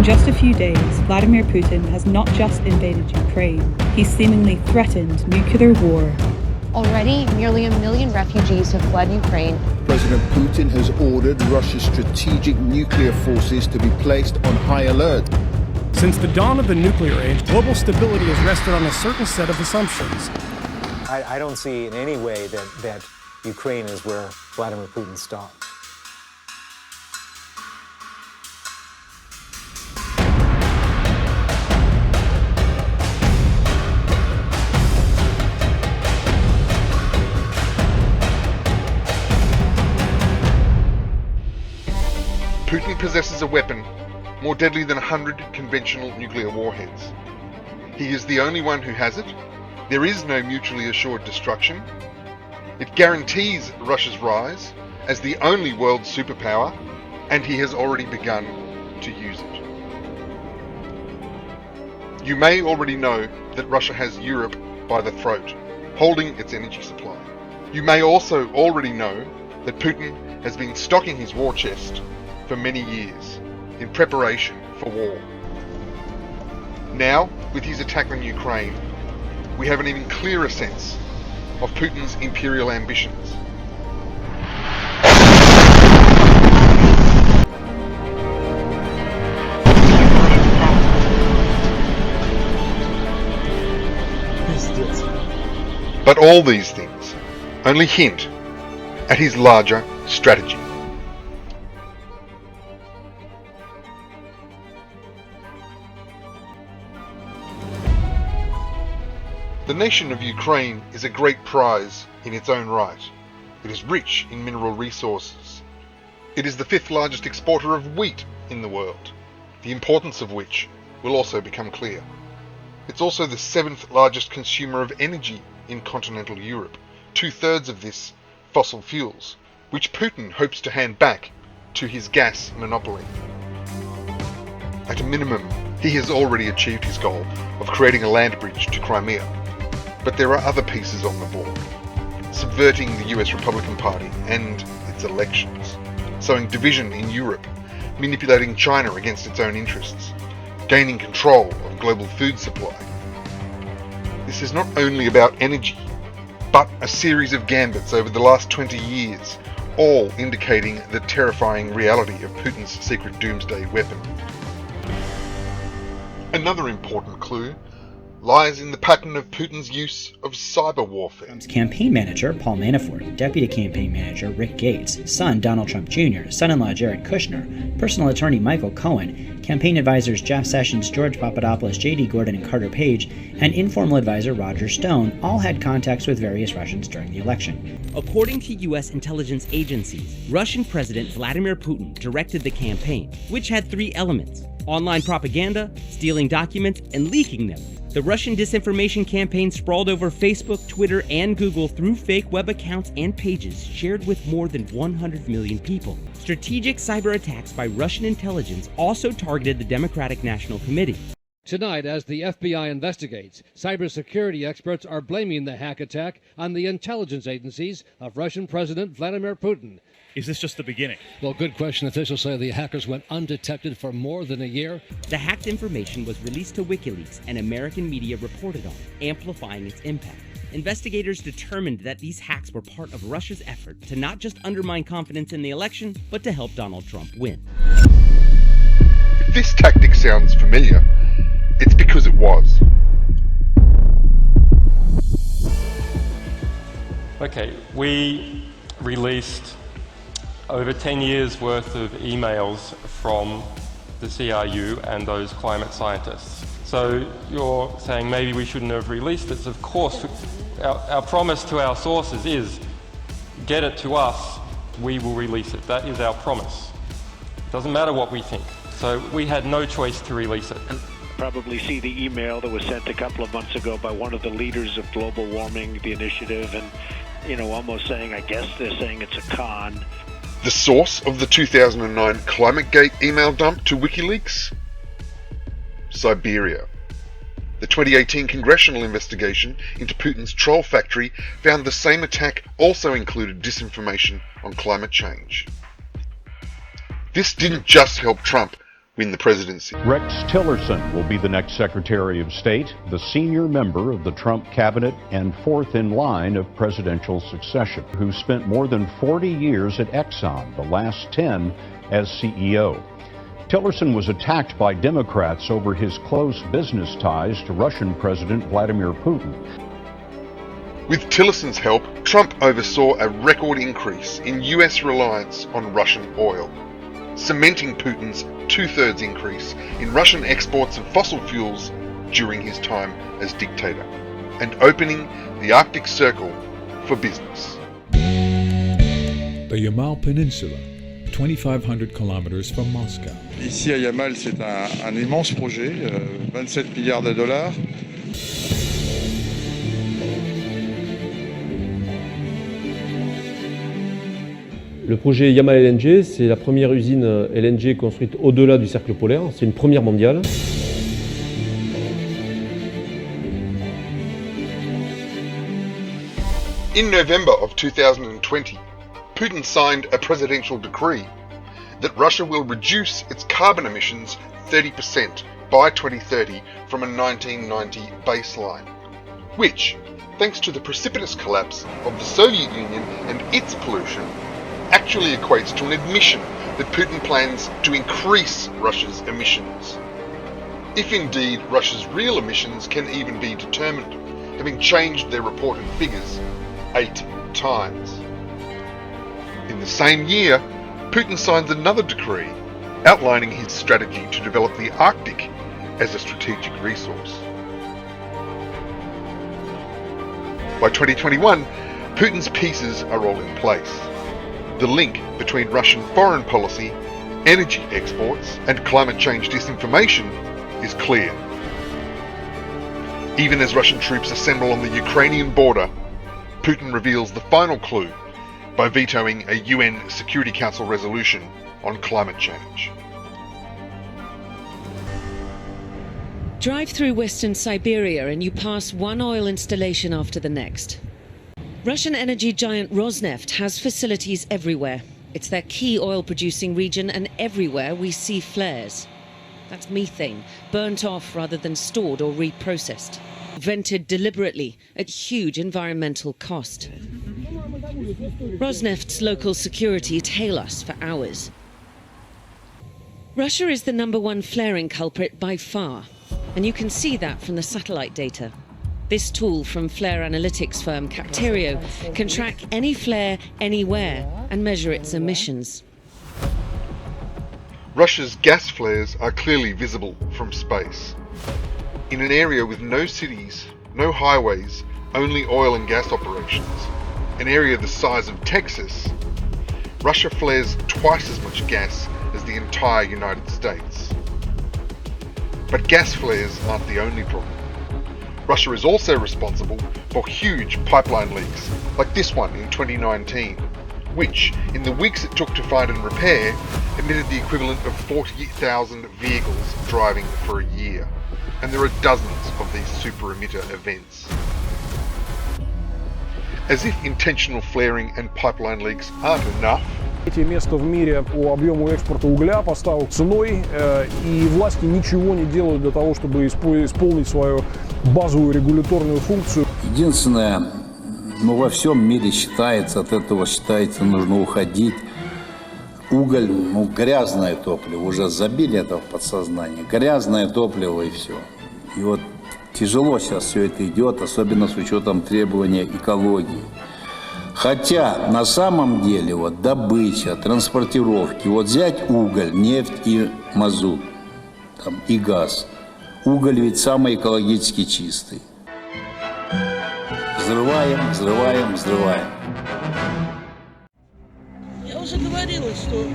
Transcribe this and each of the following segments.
just a few days, Vladimir Putin has not just invaded Ukraine, he's seemingly threatened nuclear war. Already, nearly 1 million refugees have fled Ukraine. President Putin has ordered Russia's strategic nuclear forces to be placed on high alert. Since the dawn of the nuclear age, global stability has rested on a certain set of assumptions. I don't see in any way that Ukraine is where Vladimir Putin stopped. Putin possesses a weapon more deadly than 100 conventional nuclear warheads. He is the only one who has it. There is no mutually assured destruction. It guarantees Russia's rise as the only world superpower, and he has already begun to use it. You may already know that Russia has Europe by the throat, holding its energy supply. You may also already know that Putin has been stocking his war chest for many years in preparation for war. Now, with his attack on Ukraine, we have an even clearer sense of Putin's imperial ambitions. But all these things only hint at his larger strategy. The nation of Ukraine is a great prize in its own right. It is rich in mineral resources. It is the 5th largest exporter of wheat in the world, the importance of which will also become clear. It's also the 7th largest consumer of energy in continental Europe, 2/3 of this fossil fuels, which Putin hopes to hand back to his gas monopoly. At a minimum, he has already achieved his goal of creating a land bridge to Crimea. But there are other pieces on the board. Subverting the US Republican Party and its elections, sowing division in Europe, manipulating China against its own interests, gaining control of global food supply. This is not only about energy, but a series of gambits over the last 20 years, all indicating the terrifying reality of Putin's secret doomsday weapon. Another important clue lies in the pattern of Putin's use of cyber warfare. Trump's campaign manager, Paul Manafort, deputy campaign manager, Rick Gates, son, Donald Trump Jr., son-in-law, Jared Kushner, personal attorney, Michael Cohen, campaign advisors, Jeff Sessions, George Papadopoulos, J.D. Gordon, and Carter Page, and informal advisor, Roger Stone, all had contacts with various Russians during the election. According to U.S. intelligence agencies, Russian President Vladimir Putin directed the campaign, which had 3 elements: online propaganda, stealing documents, and leaking them. The Russian disinformation campaign sprawled over Facebook, Twitter, and Google through fake web accounts and pages shared with more than 100 million people. Strategic cyber attacks by Russian intelligence also targeted the Democratic National Committee. Tonight, as the FBI investigates, cybersecurity experts are blaming the hack attack on the intelligence agencies of Russian President Vladimir Putin. Is this just the beginning? Well, good question. Officials say the hackers went undetected for more than a year. The hacked information was released to WikiLeaks, and American media reported on it, amplifying its impact. Investigators determined that these hacks were part of Russia's effort to not just undermine confidence in the election, but to help Donald Trump win. If this tactic sounds familiar, it's because it was. Okay, we released over 10 years worth of emails from the CRU and those climate scientists. So you're saying maybe we shouldn't have released it. Of course, our promise to our sources is get it to us, we will release it. That is our promise. It doesn't matter what we think. So we had no choice to release it. Probably see the email that was sent a couple of months ago by one of the leaders of global warming, the initiative, and, almost saying, I guess they're saying it's a con. The source of the 2009 ClimateGate email dump to WikiLeaks? Siberia. The 2018 congressional investigation into Putin's troll factory found the same attack also included disinformation on climate change. This didn't just help Trump win the presidency. Rex Tillerson will be the next Secretary of State, the senior member of the Trump cabinet and fourth in line of presidential succession, who spent more than 40 years at Exxon, the last 10 as CEO. Tillerson was attacked by Democrats over his close business ties to Russian President Vladimir Putin. With Tillerson's help, Trump oversaw a record increase in US reliance on Russian oil, cementing Putin's two-thirds increase in Russian exports of fossil fuels during his time as dictator, and opening the Arctic Circle for business. The Yamal Peninsula, 2,500 kilometers from Moscow. Ici à Yamal, c'est un immense projet, 27 milliards de dollars. Le projet Yamal LNG, c'est la première usine LNG construite au-delà du cercle polaire. C'est une première mondiale. In November of 2020, Putin signed a presidential decree that Russia will reduce its carbon emissions 30% by 2030 from a 1990 baseline, which, thanks to the precipitous collapse of the Soviet Union and its pollution, actually equates to an admission that Putin plans to increase Russia's emissions. If indeed Russia's real emissions can even be determined, having changed their reported figures 8 times. In the same year, Putin signs another decree outlining his strategy to develop the Arctic as a strategic resource. By 2021, Putin's pieces are all in place. The link between Russian foreign policy, energy exports, and climate change disinformation is clear. Even as Russian troops assemble on the Ukrainian border, Putin reveals the final clue by vetoing a UN Security Council resolution on climate change. Drive through western Siberia and you pass one oil installation after the next. Russian energy giant Rosneft has facilities everywhere. It's their key oil-producing region, and everywhere we see flares. That's methane, burnt off rather than stored or reprocessed. Vented deliberately at huge environmental cost. Rosneft's local security tail us for hours. Russia is the #1 flaring culprit by far, and you can see that from the satellite data. This tool from flare analytics firm Capterio can track any flare anywhere and measure its emissions. Russia's gas flares are clearly visible from space. In an area with no cities, no highways, only oil and gas operations, an area the size of Texas, Russia flares twice as much gas as the entire United States. But gas flares aren't the only problem. Russia is also responsible for huge pipeline leaks, like this one in 2019, which, in the weeks it took to find and repair, emitted the equivalent of 40,000 vehicles driving for a year. And there are dozens of these super emitter events. As if intentional flaring and pipeline leaks aren't enough, Третье место в мире по объему экспорта угля, поставок ценой, и власти ничего не делают для того, чтобы исполнить свою базовую регуляторную функцию. Единственное, во всем мире считается, от этого считается, нужно уходить. Уголь, грязное топливо, уже забили это в подсознание, грязное топливо и все. И вот тяжело сейчас все это идет, особенно с учетом требования экологии. Хотя на самом деле добыча, транспортировки, взять уголь, нефть и мазут, и газ. Уголь ведь самый экологически чистый. Взрываем, взрываем, взрываем. Я уже говорила, что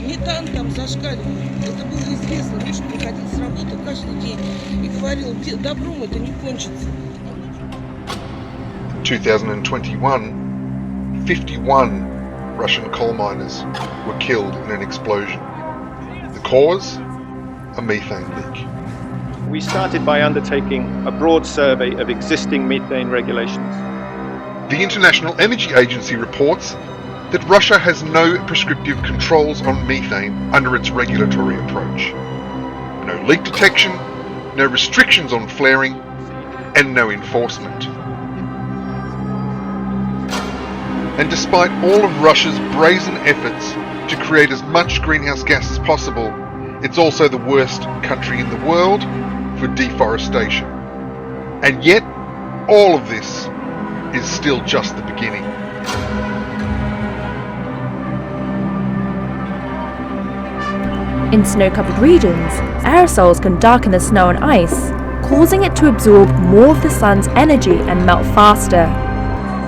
метан там зашкаливает. Это было известно. Муж приходил с работы каждый день и говорил, добром это не кончится. 2021, 51 Russian coal miners were killed in an explosion. The cause? A methane leak. We started by undertaking a broad survey of existing methane regulations. The International Energy Agency reports that Russia has no prescriptive controls on methane under its regulatory approach. No leak detection, no restrictions on flaring, and no enforcement. And despite all of Russia's brazen efforts to create as much greenhouse gas as possible, it's also the worst country in the world for deforestation. And yet, all of this is still just the beginning. In snow-covered regions, aerosols can darken the snow and ice, causing it to absorb more of the sun's energy and melt faster.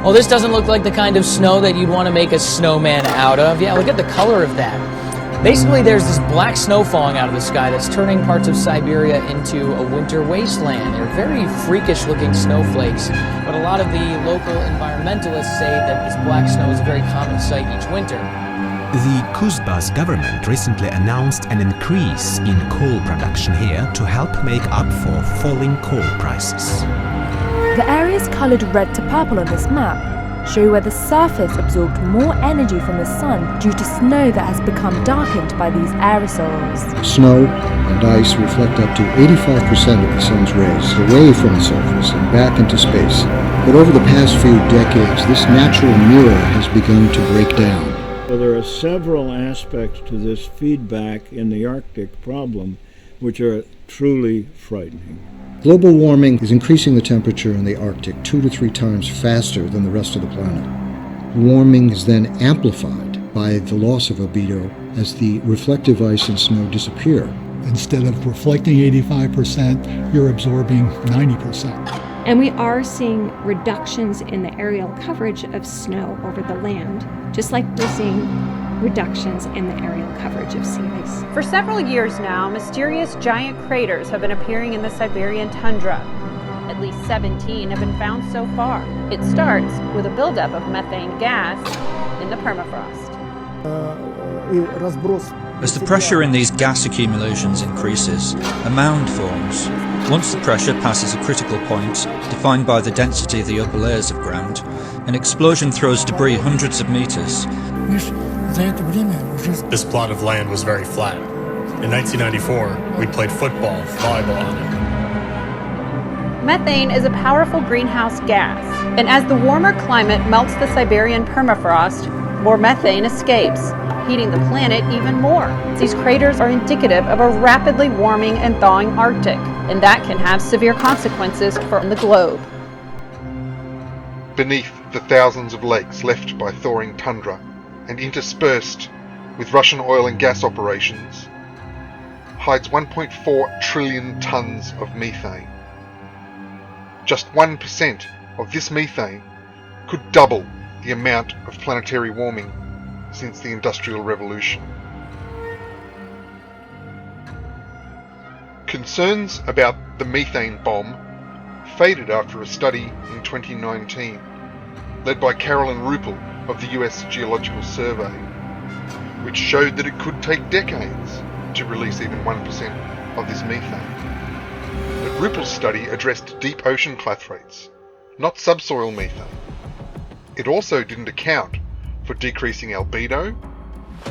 Well, this doesn't look like the kind of snow that you'd want to make a snowman out of. Yeah, look at the color of that. Basically, there's this black snow falling out of the sky that's turning parts of Siberia into a winter wasteland. They're very freakish-looking snowflakes, but a lot of the local environmentalists say that this black snow is a very common sight each winter. The Kuzba's government recently announced an increase in coal production here to help make up for falling coal prices. The areas coloured red to purple on this map show where the surface absorbed more energy from the sun due to snow that has become darkened by these aerosols. Snow and ice reflect up to 85% of the sun's rays away from the surface and back into space. But over the past few decades, this natural mirror has begun to break down. So there are several aspects to this feedback in the Arctic problem which are truly frightening. Global warming is increasing the temperature in the Arctic 2 to 3 times faster than the rest of the planet. Warming is then amplified by the loss of albedo as the reflective ice and snow disappear. Instead of reflecting 85%, you're absorbing 90%. And we are seeing reductions in the aerial coverage of snow over the land, just like we're seeing reductions in the aerial coverage of sea ice. For several years now, mysterious giant craters have been appearing in the Siberian tundra. At least 17 have been found so far. It starts with a buildup of methane gas in the permafrost. As the pressure in these gas accumulations increases, a mound forms. Once the pressure passes a critical point, defined by the density of the upper layers of ground, an explosion throws debris hundreds of meters. This plot of land was very flat. In 1994, we played football, volleyball on it. Methane is a powerful greenhouse gas, and as the warmer climate melts the Siberian permafrost, more methane escapes, heating the planet even more. These craters are indicative of a rapidly warming and thawing Arctic, and that can have severe consequences for the globe. Beneath the thousands of lakes left by thawing tundra and interspersed with Russian oil and gas operations, hides 1.4 trillion tons of methane. Just 1% of this methane could double the amount of planetary warming since the Industrial Revolution. Concerns about the methane bomb faded after a study in 2019, led by Carolyn Ruppel of the US Geological Survey, which showed that it could take decades to release even 1% of this methane. But Ruppel's study addressed deep ocean clathrates, not subsoil methane. It also didn't account for decreasing albedo.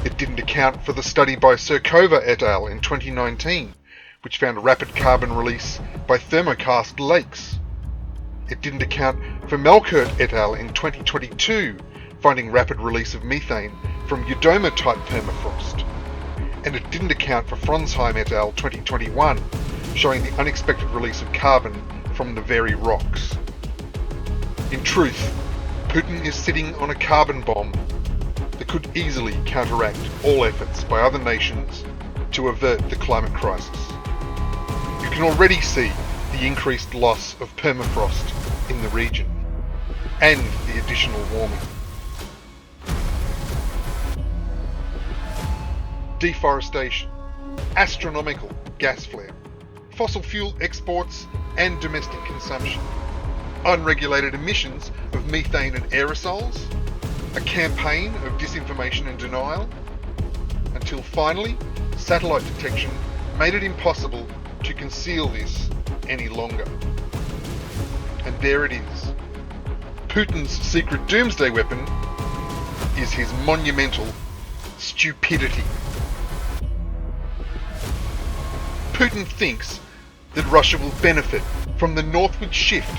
It didn't account for the study by Surkova et al. In 2019, which found rapid carbon release by thermokarst lakes. It didn't account for Melkert et al. In 2022, finding rapid release of methane from Eudoma-type permafrost. And it didn't account for Fronsheim et al. 2021, showing the unexpected release of carbon from the very rocks. In truth, Putin is sitting on a carbon bomb that could easily counteract all efforts by other nations to avert the climate crisis. You can already see the increased loss of permafrost in the region and the additional warming. Deforestation, astronomical gas flare, fossil fuel exports and domestic consumption, unregulated emissions of methane and aerosols, a campaign of disinformation and denial, until finally satellite detection made it impossible to conceal this any longer. And there it is. Putin's secret doomsday weapon is his monumental stupidity. Putin thinks that Russia will benefit from the northward shift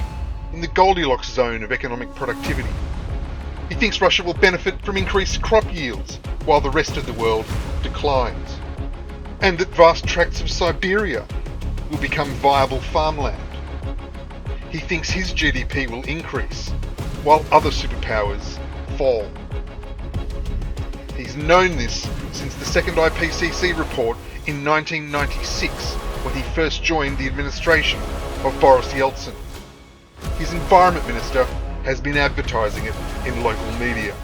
in the Goldilocks zone of economic productivity. He thinks Russia will benefit from increased crop yields while the rest of the world declines, and that vast tracts of Siberia will become viable farmland. He thinks his GDP will increase while other superpowers fall. He's known this since the second IPCC report in 1996, when he first joined the administration of Boris Yeltsin. His environment minister has been advertising it in local media.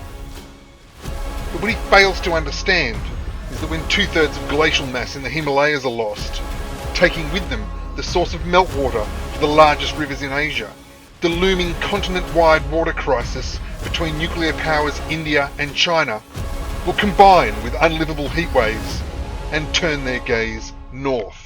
But what he fails to understand is that when 2/3 of glacial mass in the Himalayas are lost, taking with them the source of meltwater for the largest rivers in Asia, the looming continent-wide water crisis between nuclear powers India and China will combine with unlivable heat waves and turn their gaze north.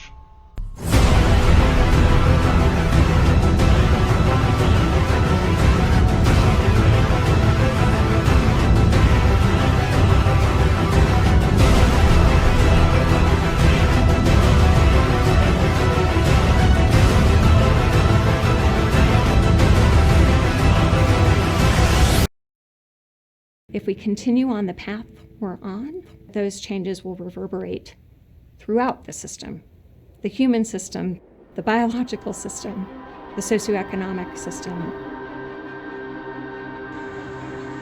If we continue on the path we're on, those changes will reverberate throughout the system, the human system, the biological system, the socioeconomic system.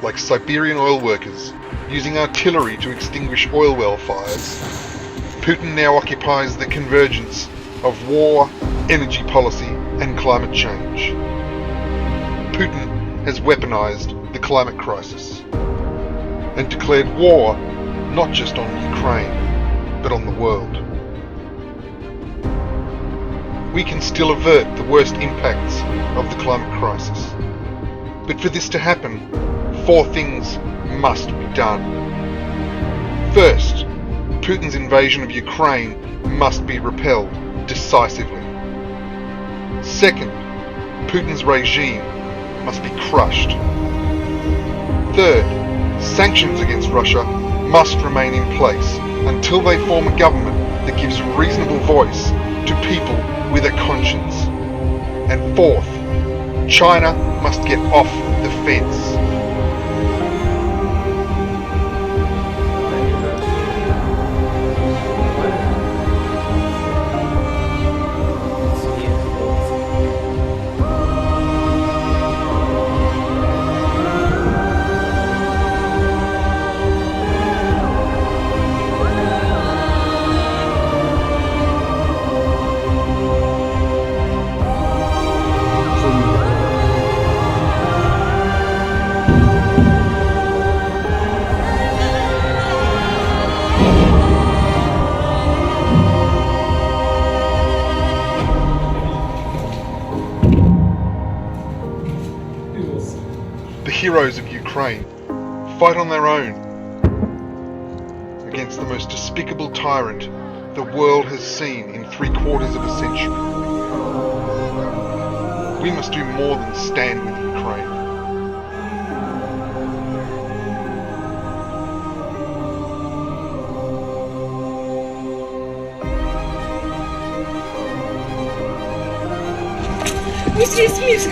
Like Siberian oil workers using artillery to extinguish oil well fires, Putin now occupies the convergence of war, energy policy, and climate change. Putin has weaponized the climate crisis and declared war not just on Ukraine, but on the world. We can still avert the worst impacts of the climate crisis, but for this to happen, 4 things must be done. First, Putin's invasion of Ukraine must be repelled decisively. Second, Putin's regime must be crushed. Third, sanctions against Russia must remain in place until they form a government that gives reasonable voice to people with a conscience. And fourth, China must get off the fence. The heroes of Ukraine fight on their own against the most despicable tyrant the world has seen in 3/4 of a century. We must do more than stand with Ukraine.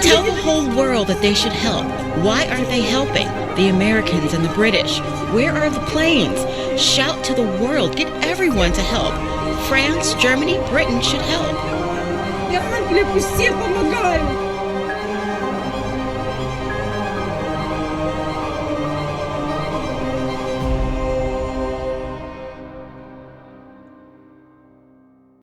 Tell the whole world that they should help. Why aren't they helping? The Americans and the British. Where are the planes? Shout to the world. Get everyone to help. France, Germany, Britain should help. Я Англии, пусть все помогают.